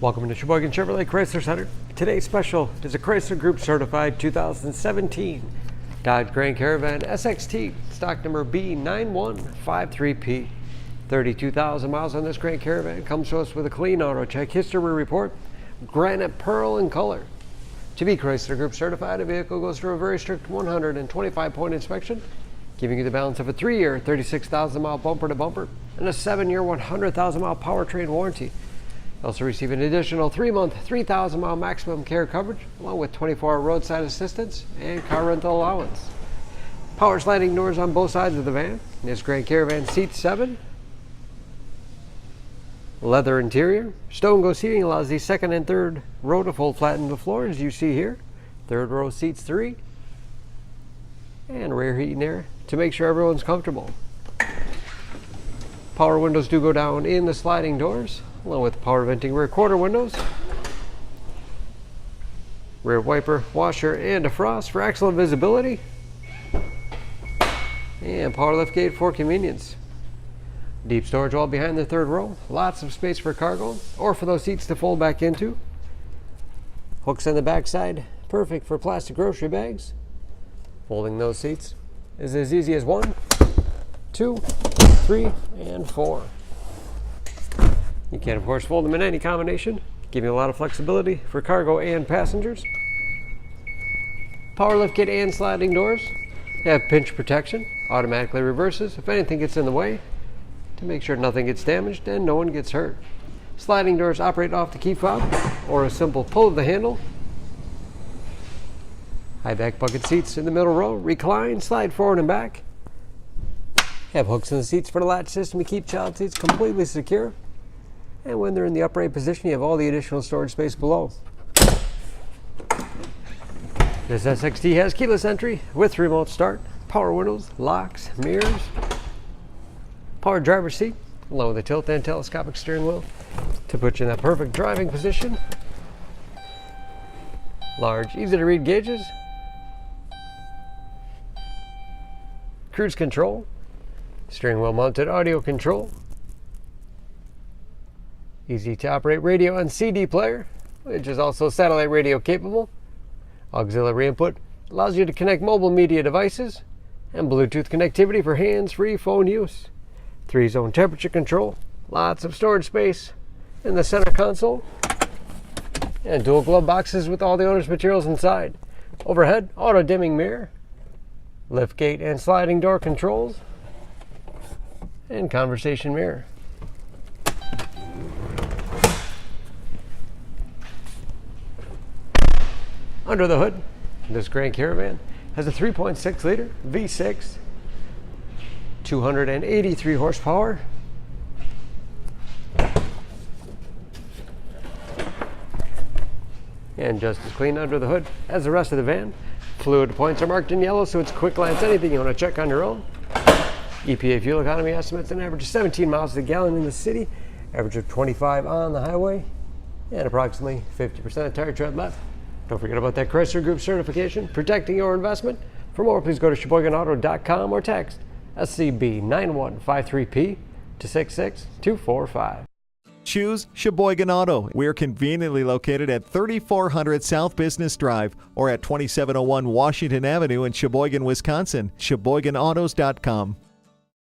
Welcome to Sheboygan Chevrolet Chrysler Center. Today's special is a Chrysler Group certified 2017 Dodge Grand Caravan SXT, stock number B9153P. 32,000 miles on this Grand Caravan. Comes to us with a clean auto check history report, granite pearl in color. To be Chrysler Group certified, a vehicle goes through a very strict 125-point inspection, giving you the balance of a 3-year, 36,000-mile bumper-to-bumper and a 7-year, 100,000-mile powertrain warranty. You also receive an additional 3-month, 3,000-mile maximum care coverage, along with 24-hour roadside assistance and car rental allowance. Power sliding doors on both sides of the van. This Grand Caravan seats 7. Leather interior. Stone go seating allows the second and third row to fold flat in the floor, as you see here. Third row seats 3. And rear heat and air to make sure everyone's comfortable. Power windows do go down in the sliding doors, along with power venting rear quarter windows, rear wiper, washer, and defrost for excellent visibility, and power liftgate for convenience. Deep storage wall behind the third row, lots of space for cargo or for those seats to fold back into. Hooks on the back side, perfect for plastic grocery bags. Folding those seats is as easy as 1, 2, 3, and 4. You can, of course, fold them in any combination, giving you a lot of flexibility for cargo and passengers. Power liftgate and sliding doors. They have pinch protection, automatically reverses if anything gets in the way, to make sure nothing gets damaged and no one gets hurt. Sliding doors operate off the key fob or a simple pull of the handle. High back bucket seats in the middle row, recline, slide forward and back. Have hooks in the seats for the latch system to keep child seats completely secure. And when they're in the upright position, you have all the additional storage space below. This SXT has keyless entry with remote start, power windows, locks, mirrors, power driver's seat, along with a tilt and telescopic steering wheel to put you in that perfect driving position. Large, easy to read gauges. Cruise control, steering wheel mounted audio control. Easy to operate radio and CD player, which is also satellite radio capable. Auxiliary input allows you to connect mobile media devices, and Bluetooth connectivity for hands-free phone use. 3-zone temperature control, lots of storage space in the center console, and dual glove boxes with all the owner's materials inside. Overhead, auto dimming mirror, lift gate and sliding door controls, and conversation mirror. Under the hood, this Grand Caravan has a 3.6 liter V6, 283 horsepower, and just as clean under the hood as the rest of the van. Fluid points are marked in yellow, so it's quick glance anything you want to check on your own. EPA fuel economy estimates an average of 17 miles to the gallon in the city, average of 25 on the highway, and approximately 50% of tire tread left. Don't forget about that Chrysler Group certification, protecting your investment. For more, please go to SheboyganAuto.com or text SCB9153P to 66245. Choose Sheboygan Auto. We're conveniently located at 3400 South Business Drive or at 2701 Washington Avenue in Sheboygan, Wisconsin. SheboyganAutos.com.